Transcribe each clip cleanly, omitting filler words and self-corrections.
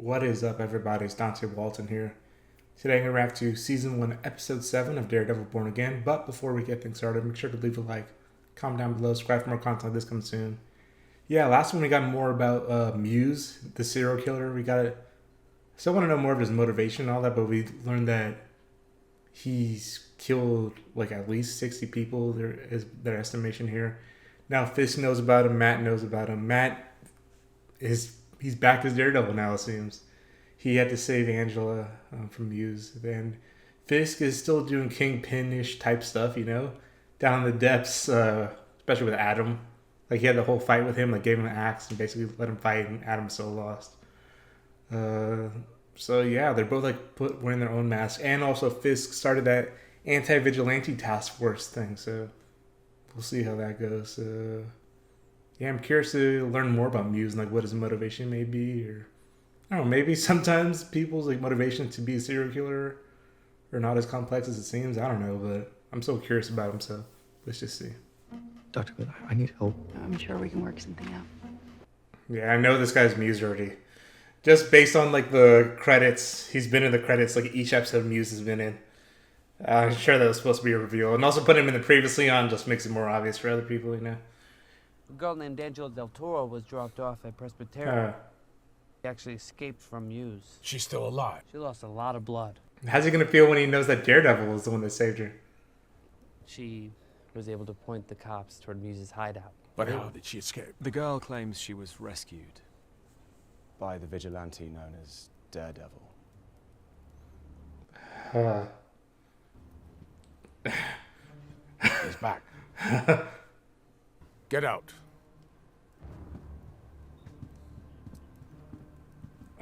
What is up, everybody? It's Dante Walton here. Today I'm going to react to Season 1, Episode 7 of Daredevil Born Again. But before we get things started, make sure to leave a like, comment down below, subscribe for more content like this coming soon. Yeah, last one we got more about Muse, the serial killer. We got it. Still want to know more of his motivation and all that, but we learned that he's killed like at least 60 people. There is their estimation here. Now Fisk knows about him. Matt knows about him. Matt he's back as Daredevil now, it seems. He had to save Angela from Muse. Then Fisk is still doing Kingpin-ish type stuff, you know, down in the depths, especially with Adam. Like, he had the whole fight with him, like, gave him an axe and basically let him fight, and Adam's so lost. So, yeah, they're both, like, wearing their own masks. And also, Fisk started that anti-vigilante task force thing, so we'll see how that goes. Yeah, I'm curious to learn more about Muse and, like, what his motivation may be, or I don't know, maybe sometimes people's, like, motivation to be a serial killer are not as complex as it seems. I don't know, but I'm so curious about him, so let's just see. Dr. Good, I need help. I'm sure we can work something out. Yeah, I know this guy's Muse already. Just based on, like, the credits, he's been in the credits, like, each episode Muse has been in. I'm sure that was supposed to be a reveal. And also put him in the previously on just makes it more obvious for other people, you know? A girl named Angela Del Toro was dropped off at Presbyterian. She actually escaped from Muse. She's still alive. She lost a lot of blood. How's he going to feel when he knows that Daredevil was the one that saved her? She was able to point the cops toward Muse's hideout. But how did she escape? The girl claims she was rescued by the vigilante known as Daredevil. He's back. Get out.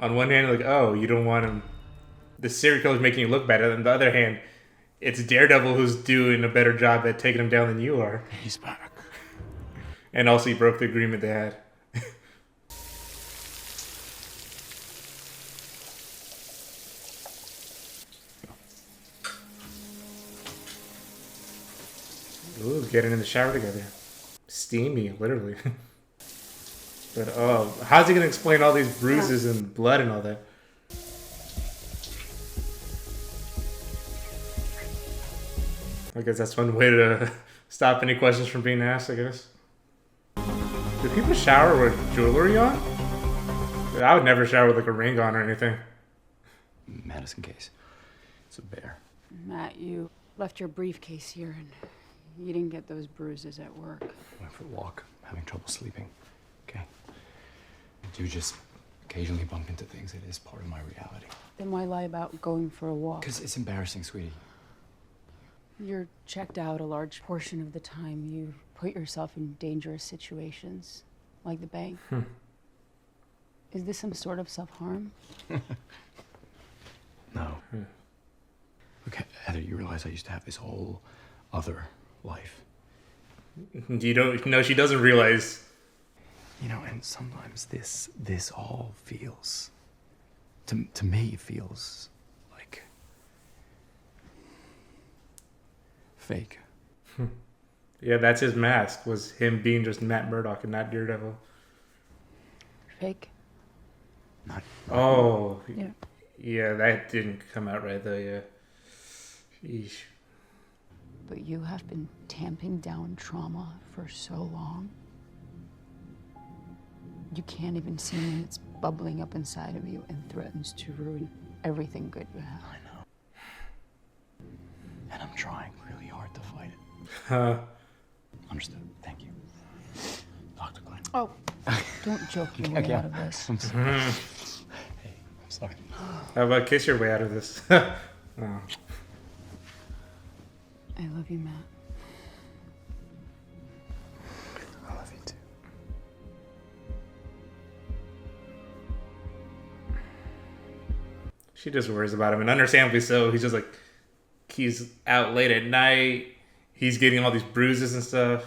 On one hand, like, oh, you don't want him. The serial killer's making you look better. On the other hand, it's Daredevil who's doing a better job at taking him down than you are. He's back. And also, he broke the agreement they had. Ooh, getting in the shower together. Steamy, literally. But, oh, how's he going to explain all these bruises and blood and all that? I guess that's one way to stop any questions from being asked, I guess. Do people shower with jewelry on? I would never shower with, like, a ring on or anything. Madison case. It's a bear. Matt, you left your briefcase here and you didn't get those bruises at work. Went for a walk. Having trouble sleeping. Okay. I do just occasionally bump into things. It is part of my reality. Then why lie about going for a walk? Because it's embarrassing, sweetie. You're checked out a large portion of the time. You put yourself in dangerous situations, like the bank. Is this some sort of self-harm? No. Okay, Heather, you realize I used to have this whole other life. You don't know, she doesn't realize. You know, and sometimes this all feels, to me, feels like fake. Yeah, that's his mask, was him being just Matt Murdock and not Daredevil. Fake? Not. Oh. Yeah. Yeah, that didn't come out right, though, yeah. Sheesh. But you have been tamping down trauma for so long. You can't even see when it's bubbling up inside of you and threatens to ruin everything good you have. I know. And I'm trying really hard to fight it. Huh. Understood. Thank you. Dr. Glenn. Oh, don't joke your way out of this. I'm sorry. Hey, I'm sorry. How about kiss your way out of this? Oh. I love you, Matt. I love you too. She just worries about him, and understandably so. He's just like, he's out late at night. He's getting all these bruises and stuff.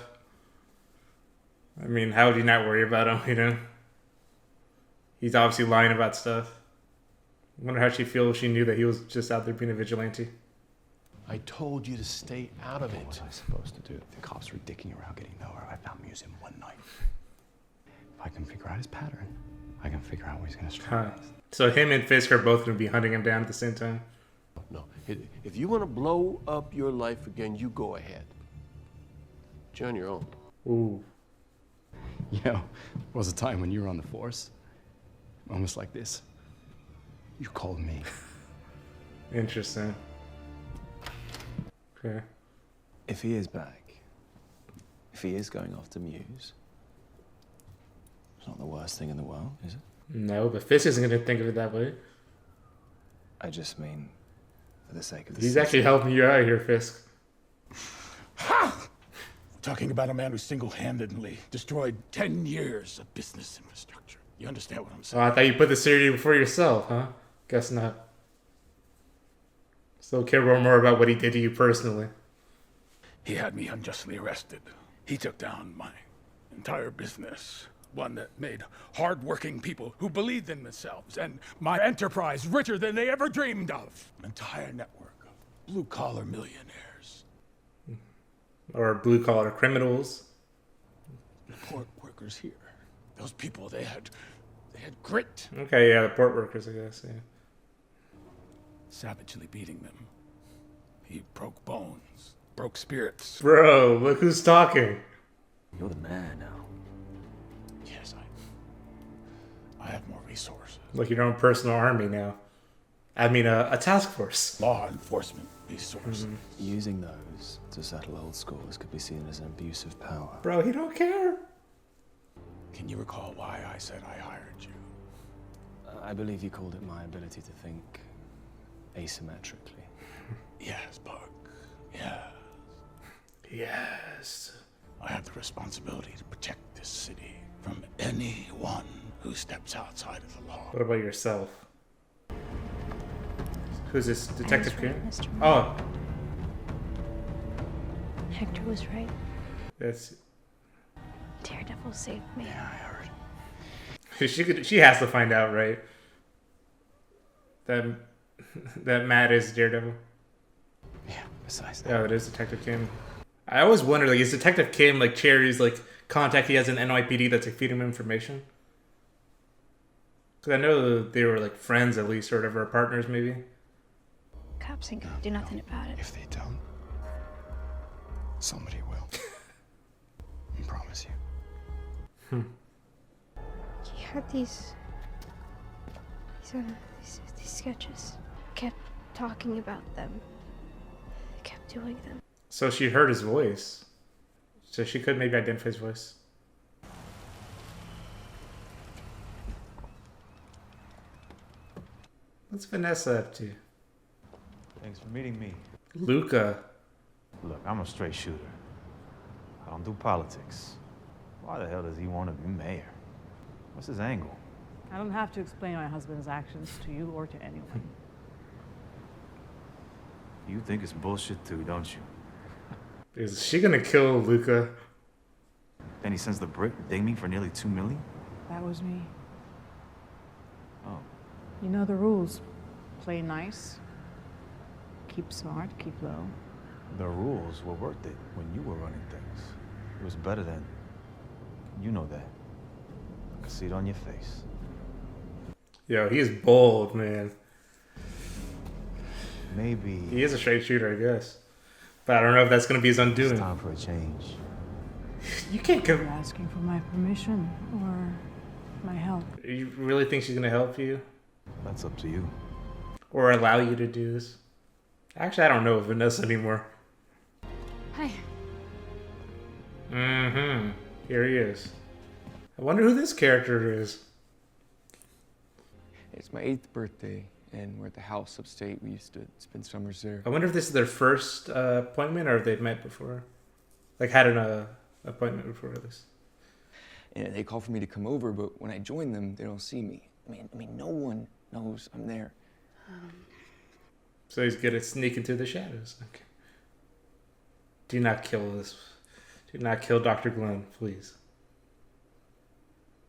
I mean, how would you not worry about him, you know? He's obviously lying about stuff. I wonder how she'd feel if she knew that he was just out there being a vigilante. I told you to stay out of What it. was I supposed to do? The cops were dicking around getting nowhere. I found Muse in one night. If I can figure out his pattern, I can figure out where he's gonna strike. So him and Fisk are both going to be hunting him down at the same time. No. If you want to blow up your life again, you go ahead. But you're on your own. Ooh. You know, there was a time when you were on the force, almost like this. You called me. Interesting. Okay. If he is back, if he is going after Muse, it's not the worst thing in the world, is it? No, but Fisk isn't going to think of it that way. I just mean, for the sake of the He's city. actually helping you out here, Fisk. Ha! We're talking about a man who single-handedly destroyed 10 years of business infrastructure. You understand what I'm Oh, saying? I thought you put the series before yourself, huh? Guess not. Still care more about what he did to you personally. He had me unjustly arrested. He took down my entire business. One that made hard-working people who believed in themselves and my enterprise richer than they ever dreamed of. An entire network of blue-collar millionaires. Or blue-collar criminals. The port workers here. Those people, they had grit. Okay, yeah, the port workers, I guess, yeah. Savagely beating them. He broke bones, broke spirits. Bro, look who's talking. You're the man now. Yes, I have more resources. Like your own personal army now. I mean, a task force. Law enforcement resources. Using those to settle old scores could be seen as an abuse of power. Bro, he don't care. Can you recall why I said I hired you? I believe you called it my ability to think asymmetrically. Yes, Buck. Yes. Yes. I have the responsibility to protect this city from anyone who steps outside of the law. What about yourself? Who's this? Detective I was right, Karen? Mr. Oh, Hector was right. that's... Daredevil saved me. Yeah, I heard. She has to find out, right? That Matt is Daredevil. Yeah, besides that. Oh, it is Detective Kim. I always wonder, like, is Detective Kim like Cherry's like contact he has in NYPD that's like feeding him information? Because I know they were like friends at least, or whatever, or partners maybe. Cops ain't gonna do nothing about it. If they don't, somebody will. I promise you. He had these sketches. Kept talking about them. Kept doing them. So she heard his voice. So she could maybe identify his voice. What's Vanessa up to? Thanks for meeting me. Luca. Look, I'm a straight shooter. I don't do politics. Why the hell does he want to be mayor? What's his angle? I don't have to explain my husband's actions to you or to anyone. You think it's bullshit too, don't you? Is she gonna kill Luca? Then he sends the brick to ding me for nearly $2 million? That was me. Oh, You know the rules. Play nice, keep smart, keep low. the rules were worth it when you were running things. It was better then. You know that. I can see it on your face. Yo, he's bold, man. Maybe He is a straight shooter, I guess. But I don't know if that's gonna be his it's undoing. time for a change. You can't You're go. asking for my permission or my help. You really think she's gonna help you? That's up to you. Or allow you to do this? Actually, I don't know Vanessa anymore. Hi. Mm-hmm. Here he is. I wonder who this character is. It's my 8th birthday, and we're at the house upstate. We used to spend summers there. I wonder if this is their first appointment or if they've met before. Like, had an appointment before, at least. And they call for me to come over, but when I join them, they don't see me. I mean, no one knows I'm there. So he's good at sneaking through the shadows. Okay. Do not kill this. Do not kill Dr. Glenn, please.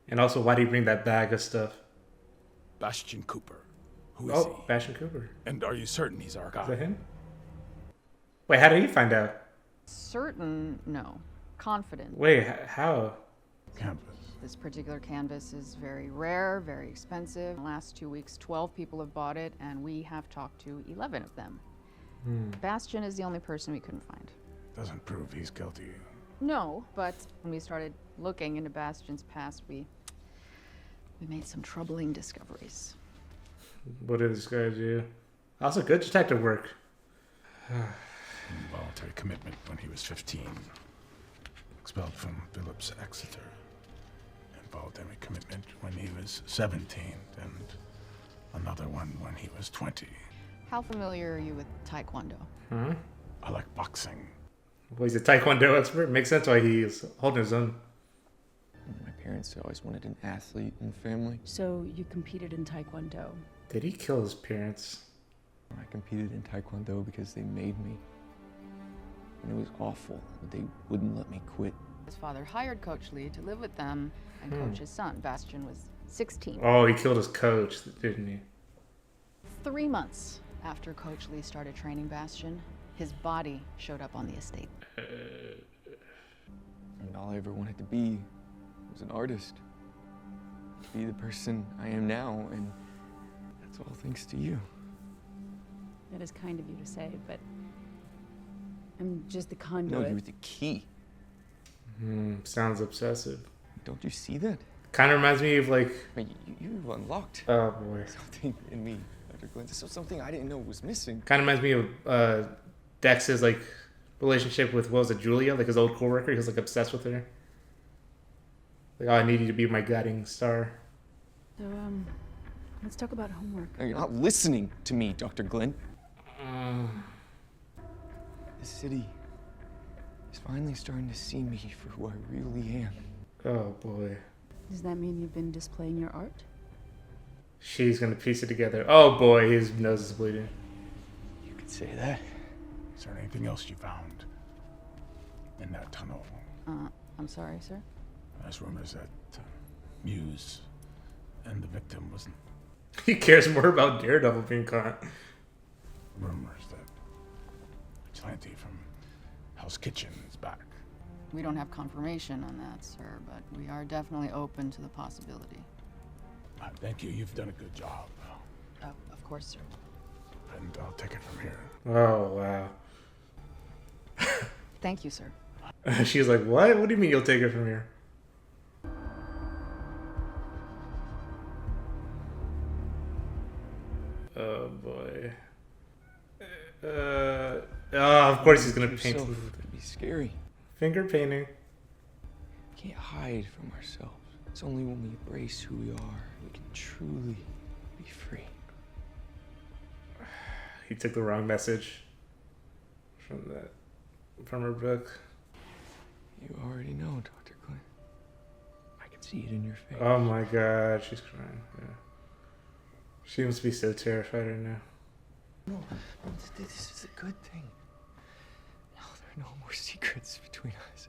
And also, why do you bring that bag of stuff? Bastion Cooper. Who is he? Oh, Bastion Cooper. And are you certain he's our Is that guy? him? Wait, how did he find out? Certain, no. Confident. Wait, how? Campus. This particular canvas is very rare, very expensive. In the last 2 weeks, 12 people have bought it, and we have talked to 11 of them. Bastian is the only person we couldn't find. Doesn't prove he's guilty. No, but when we started looking into Bastian's past, we made some troubling discoveries. What did this guy do? Also, good detective work. Involuntary commitment when he was 15. Expelled from Phillips Exeter. Involuntary commitment when he was 17. And another one when he was 20. How familiar are you with Taekwondo? I like boxing. Well, he's a Taekwondo expert. Makes sense why he's holding his own. My parents always wanted an athlete in the family. So you competed in Taekwondo. Did he kill his parents? I competed in Taekwondo because they made me. And it was awful, but they wouldn't let me quit. His father hired Coach Lee to live with them and coach his son. Bastian was 16. Oh, he killed his coach, didn't he? 3 months after Coach Lee started training Bastian, his body showed up on the estate. And all I ever wanted to be was an artist. To be the person I am now, and that's all thanks to you. That is kind of you to say, but I'm just the No, conduit. you were the key. Sounds obsessive. Don't you see that? Kind of reminds me of like. I mean, you've unlocked Oh boy. something in me, Dr. Glenn. This was something I didn't know was missing. Kind of reminds me of Dex's like relationship with, what was it, Julia, like his old coworker. He was like obsessed with her. Like, oh, I need you to be my guiding star. So, let's talk about homework. No, you're not listening to me, Dr. Glenn. The city is finally starting to see me for who I really am. Oh boy. Does that mean you've been displaying your art? She's gonna piece it together. Oh boy, his nose is bleeding. You could say that. Is there anything else you found in that tunnel? I'm sorry, sir. There's rumors that Muse and the victim wasn't. He cares more about Daredevil being caught. Rumors that Vigilante from Hell's Kitchen is back. We don't have confirmation on that, sir, but we are definitely open to the possibility. Thank you. You've done a good job. Of course, sir. And I'll take it from here. Oh wow. Thank you, sir. She's like, what? What do you mean you'll take it from here? Oh boy. Of course he's gonna paint. Yourself could be scary. Finger painting. We can't hide from ourselves. It's only when we embrace who we are we can truly be free. He took the wrong message from her book. You already know, Dr. Glenn. I can see it in your face. Oh my god, she's crying. Yeah. She must be so terrified right now. No, this is a good thing. Now there are no more secrets between us.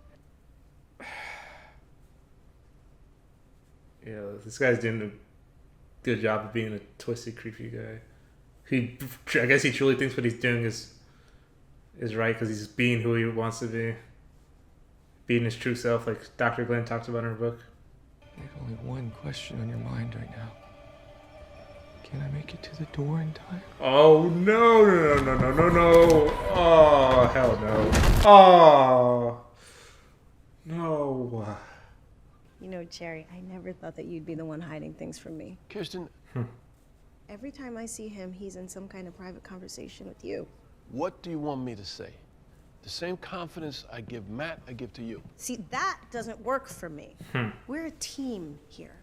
Yeah, this guy's doing a good job of being a twisted, creepy guy. I guess he truly thinks what he's doing is right because he's being who he wants to be. Being his true self, like Dr. Glenn talks about in her book. There's only one question on your mind right now. Can I make it to the door in time? Oh, no. Oh, hell no. Oh. No. You know, Cherry, I never thought that you'd be the one hiding things from me. Kirsten, Every time I see him, he's in some kind of private conversation with you. what do you want me to say? The same confidence I give Matt, I give to you. See, that doesn't work for me. We're a team here.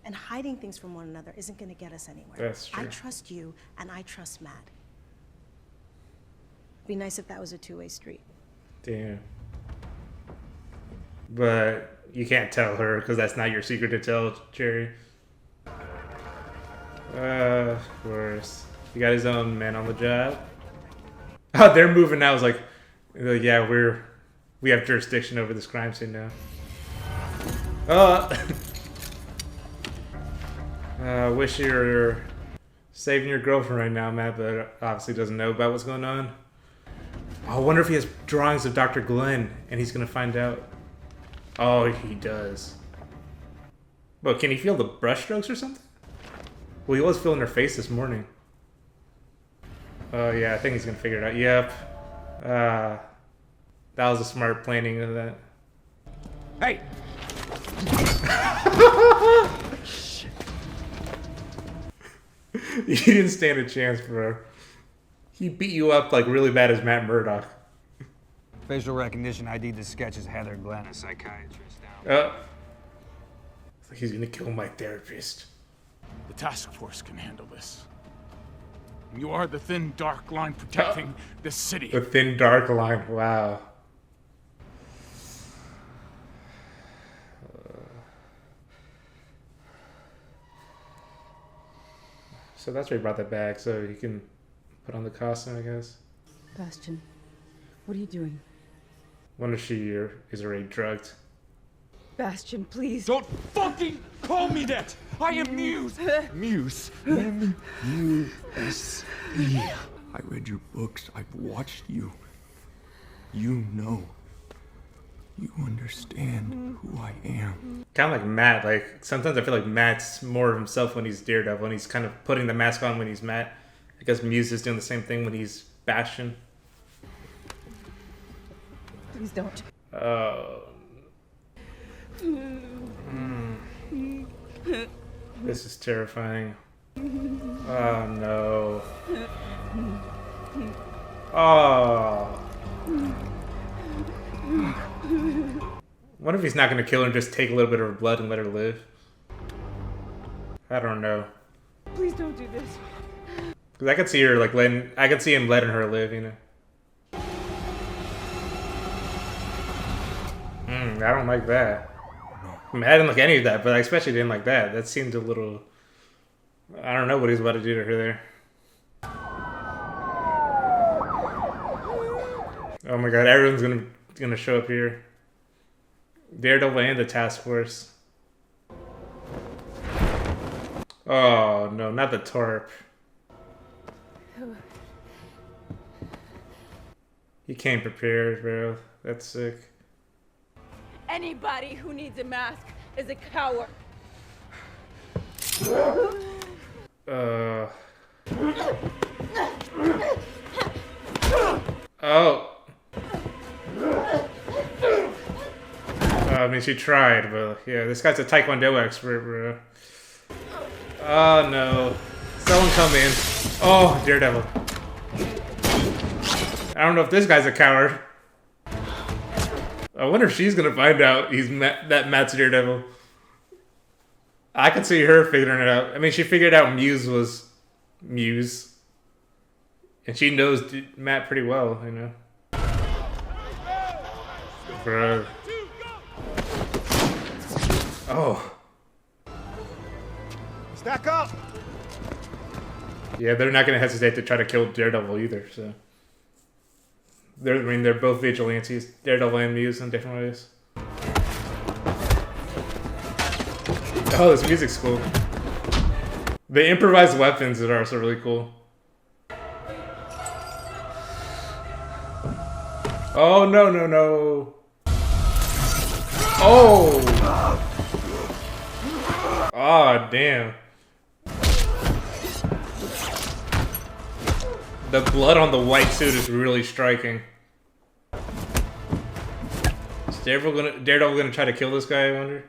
And hiding things from one another isn't going to get us anywhere. That's true. I trust you, and I trust Matt. It'd be nice if that was a two-way street. Damn. But you can't tell her because that's not your secret to tell, Jerry. Of course. He got his own man on the job. Oh, they're moving now. It's like, yeah, we have jurisdiction over this crime scene now. Wish you were saving your girlfriend right now, Matt, but obviously doesn't know about what's going on. I wonder if he has drawings of Dr. Glenn and he's gonna find out. Oh, he does. But can he feel the brush strokes or something? Well, he was feeling her face this morning. Oh, yeah, I think he's gonna figure it out. Yep. That was a smart planning of that. Hey! You didn't stand a chance, bro. He beat you up like really bad as Matt Murdock. Facial recognition ID the sketches Heather Glenn, a psychiatrist now. He's gonna kill my therapist. The task force can handle this. You are the thin, dark line protecting this city. The thin, dark line. Wow. So that's why he brought that back, so he can put on the costume, I guess. Bastion, what are you doing? Wonder if she is already drugged. Bastion, please. Don't fucking call me that! I am Muse! Muse. M-U-S-E. I read your books. I've watched you. You know. You understand who I am. Kind of like Matt. Like, sometimes I feel like Matt's more of himself when he's Daredevil, and he's kind of putting the mask on when he's Matt. I guess Muse is doing the same thing when he's Bastion. Please don't. This is terrifying. Oh no. Oh. What if he's not gonna kill her and just take a little bit of her blood and let her live? I don't know. Please don't do this. Cause I could see her like I could see him letting her live, you know. I don't like that. I mean, I didn't like any of that, but I especially didn't like that. That seemed a little... I don't know what he's about to do to her there. Oh my god, everyone's gonna show up here. Daredevil and the task force. Oh no, not the Torp. He came prepared, bro. That's sick. Anybody who needs a mask is a coward. Oh. I mean, she tried, but yeah, this guy's a Taekwondo expert, bro. Oh no. Someone come in. Oh, Daredevil. I don't know if this guy's a coward. I wonder if she's gonna find out that Matt's Daredevil. I could see her figuring it out. I mean, she figured out Muse was Muse. And she knows Matt pretty well, you know. Bro. Oh. Stack up! Yeah, they're not gonna hesitate to try to kill Daredevil either, so. They're both vigilantes, Daredevil and Muse in different ways. Oh, this music's cool. The improvised weapons are also really cool. Oh, no, no, no. Oh! Oh, damn. The blood on the white suit is really striking. Is Daredevil gonna try to kill this guy, I wonder?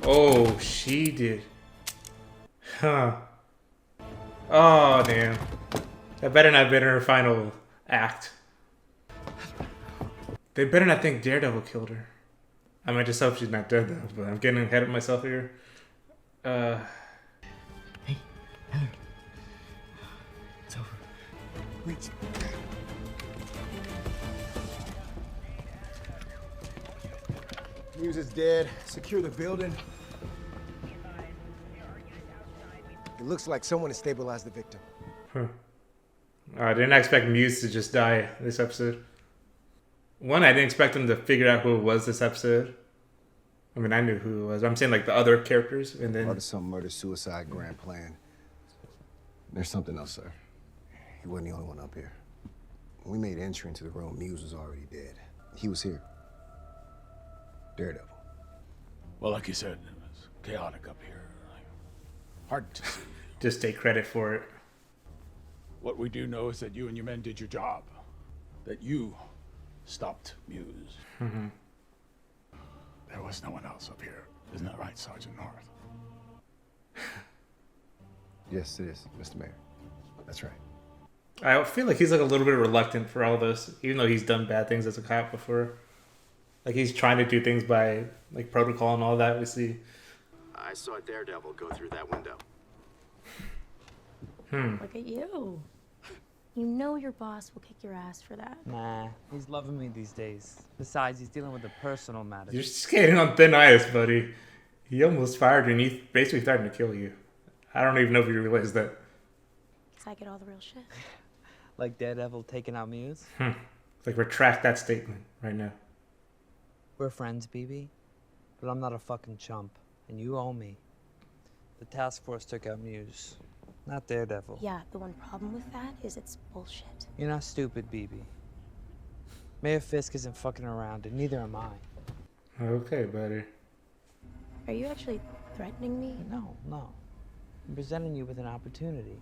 Oh, she did. Huh. Oh, damn. That better not have been her final act. They better not think Daredevil killed her. I might just hope she's not dead, though, but I'm getting ahead of myself here. Hey, Heather. It's over. Wait. Muse is dead. Secure the building. It looks like someone has stabilized the victim. Huh. I didn't expect Muse to just die this episode. One, I didn't expect them to figure out who it was this episode. I mean, I knew who it was. I'm saying like the other characters, and then... Part of some murder-suicide grand plan. There's something else, sir. He wasn't the only one up here. When we made entry into the room, Muse was already dead. He was here. Daredevil. Well, like you said, it was chaotic up here. Hard to see. Just take credit for it. What we do know is that you and your men did your job. That you stopped Muse. Mm-hmm. There was no one else up here. Isn't that right, Sergeant North? Yes, it is, Mr. Mayor. That's right. I feel like he's like a little bit reluctant for all this, even though he's done bad things as a cop before. Like he's trying to do things by like protocol and all that. We see. I saw Daredevil go through that window. Look at you. You know your boss will kick your ass for that. Nah, he's loving me these days. Besides, he's dealing with a personal matter. You're skating on thin ice, buddy. He almost fired you, and he basically threatened to kill you. I don't even know if you realize that. Cause I get all the real shit. Like Daredevil taking out Muse? Like retract that statement right now. We're friends, BB. But I'm not a fucking chump, and you owe me. The task force took out Muse, not Daredevil. Yeah, the one problem with that is it's bullshit. You're not stupid, BB. Mayor Fisk isn't fucking around, and neither am I. Okay, buddy. Are you actually threatening me? No. I'm presenting you with an opportunity.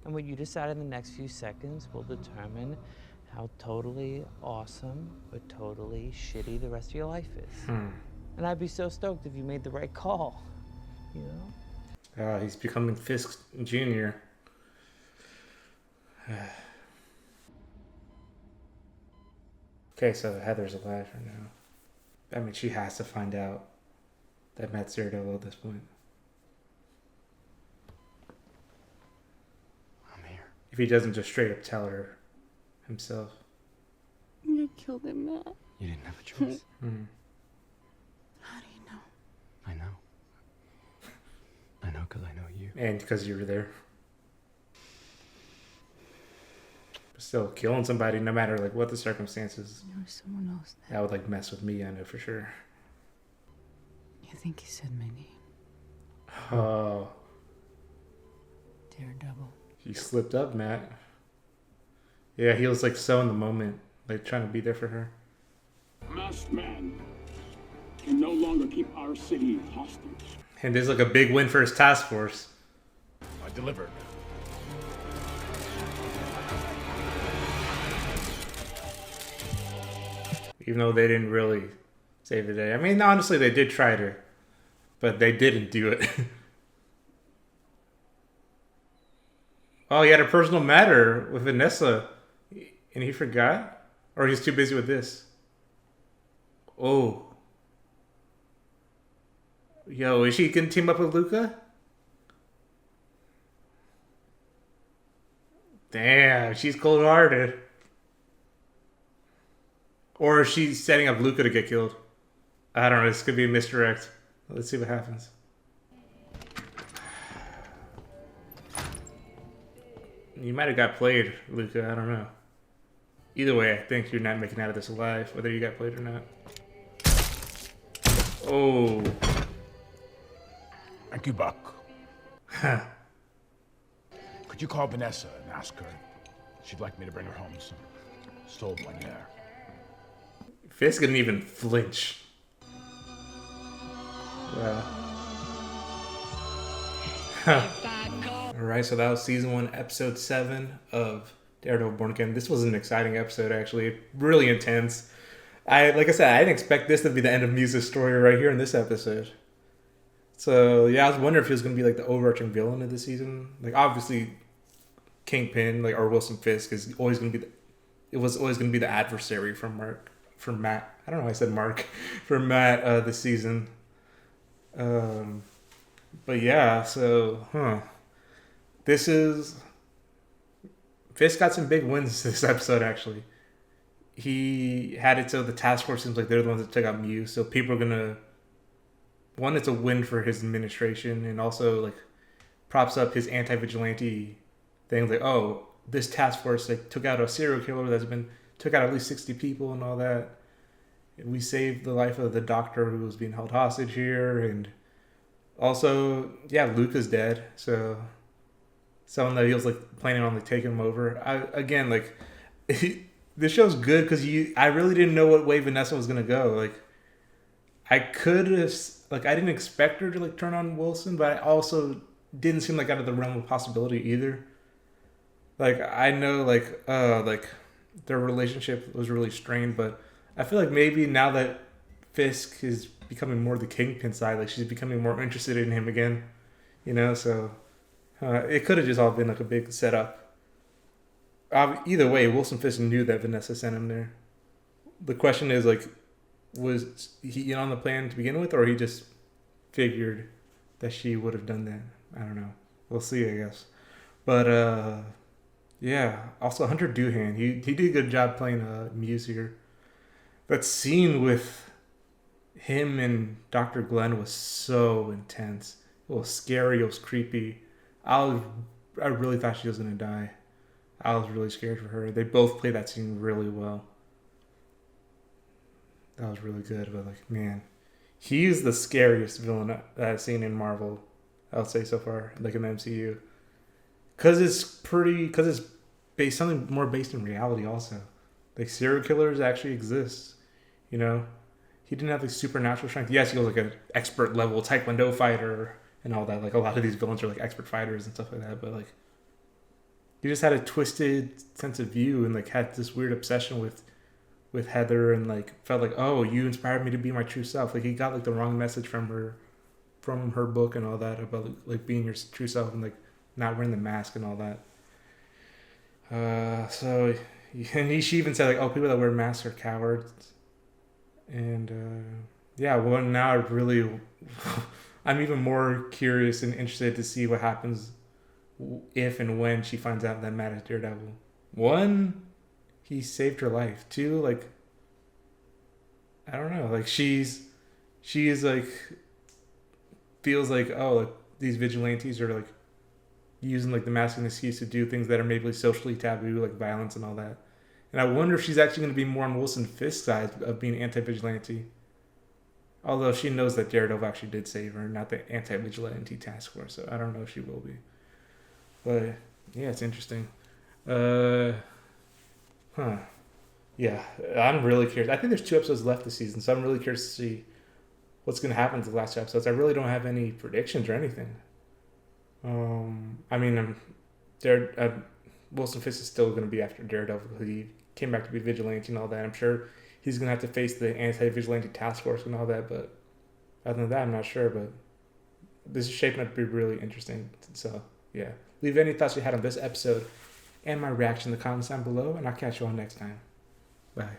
And what you decide in the next few seconds will determine how totally awesome or totally shitty the rest of your life is. And I'd be so stoked if you made the right call, you know? He's becoming Fisk Jr. Okay, so Heather's alive right now. I mean, she has to find out that Matt's Daredevil at this point. I'm here. If he doesn't just straight up tell her himself. You killed him, Matt. You didn't have a choice. How do you know? I know. I know because I know you. And because you were there. But still, killing somebody, no matter like what the circumstances, There was someone else there. that would like mess with me, I know for sure. You think he said my name? Oh, Daredevil. you slipped up, Matt. Yeah, he was like so in the moment, like trying to be there for her. Masked man can no longer keep our city hostage. And this is like a big win for his task force. I delivered. Even though they didn't really save the day. I mean, honestly, they did try to, but they didn't do it. Oh, he had a personal matter with Vanessa, and he forgot? Or he's too busy with this? Oh. Yo, is she gonna team up with Luca? Damn, she's cold-hearted. Or is she setting up Luca to get killed? I don't know, this could be a misdirect. Let's see what happens. You might have got played, Luca, I don't know. Either way, I think you're not making out of this alive, whether you got played or not. Oh. Thank you, Buck. Huh. Could you call Vanessa and ask her? She'd like me to bring her home some stole one there. Fisk didn't even flinch. Wow. Huh. Alright, so that was season 1, episode 7 of Daredevil Born Again. This was an exciting episode, actually. Really intense. Like I said, I didn't expect this to be the end of Muse's story right here in this episode. So, yeah, I was wondering if he was going to be like the overarching villain of the season. Like, obviously, Kingpin, like, or Wilson Fisk is always going to be it was always going to be the adversary from Matt. I don't know why I said Mark. For Matt this season. But yeah, so, This is... Fisk got some big wins this episode, actually. He had it so the task force seems like they're the ones that took out Muse. So people are going to... One, it's a win for his administration. And also, like, props up his anti-vigilante thing. Like, oh, this task force like took out a serial killer took out at least 60 people and all that. And we saved the life of the doctor who was being held hostage here. And also, yeah, Luca's dead. So... Someone that he was like planning on like taking him over. this show's good because I really didn't know what way Vanessa was gonna go. Like, I could have, like, I didn't expect her to like turn on Wilson, but I also didn't seem like out of the realm of possibility either. Like, I know like their relationship was really strained, but I feel like maybe now that Fisk is becoming more the Kingpin side, like she's becoming more interested in him again, you know. So it could have just all been like a big setup. Either way, Wilson Fisk knew that Vanessa sent him there. The question is like, was he in on the plan to begin with, or he just figured that she would have done that? I don't know. We'll see, I guess. But yeah. Also, Hunter Doohan, he did a good job playing Muse here. That scene with him and Dr. Glenn was so intense. It was scary. It was creepy. I really thought she was gonna die. I was really scared for her. They both played that scene really well. That was really good. But like, man, he's the scariest villain that I've seen in Marvel, I would say so far, like in the MCU. Cause it's based something more based in reality also. Like, serial killers actually exist. You know, he didn't have like supernatural strength. Yes, he was like an expert level Taekwondo fighter and all that. Like, a lot of these villains are like expert fighters and stuff like that. But like, he just had a twisted sense of view and like had this weird obsession with Heather, and like felt like, oh, you inspired me to be my true self. Like, he got like the wrong message from her book and all that about like being your true self and like not wearing the mask and all that. So, and she even said like, oh, people that wear masks are cowards. And yeah, well, now I'm even more curious and interested to see what happens if and when she finds out that Matt is Daredevil. 1, he saved her life. 2, like, I don't know, like she is like, feels like, oh, like these vigilantes are like using like the mask and excuse to do things that are maybe socially taboo, like violence and all that. And I wonder if she's actually going to be more on Wilson Fisk's side of being anti-vigilante. Although she knows that Daredevil actually did save her, not the anti-vigilante task force. So I don't know if she will be. But yeah, it's interesting. Yeah, I'm really curious. I think there's 2 episodes left this season, so I'm really curious to see what's going to happen to the last 2 episodes. I really don't have any predictions or anything. I mean, Wilson Fisk is still going to be after Daredevil. He came back to be vigilante and all that. I'm sure he's going to have to face the anti-vigilante task force and all that. But other than that, I'm not sure. But this is shaping up to be really interesting. So yeah, leave any thoughts you had on this episode and my reaction in the comments down below, and I'll catch you all next time. Bye.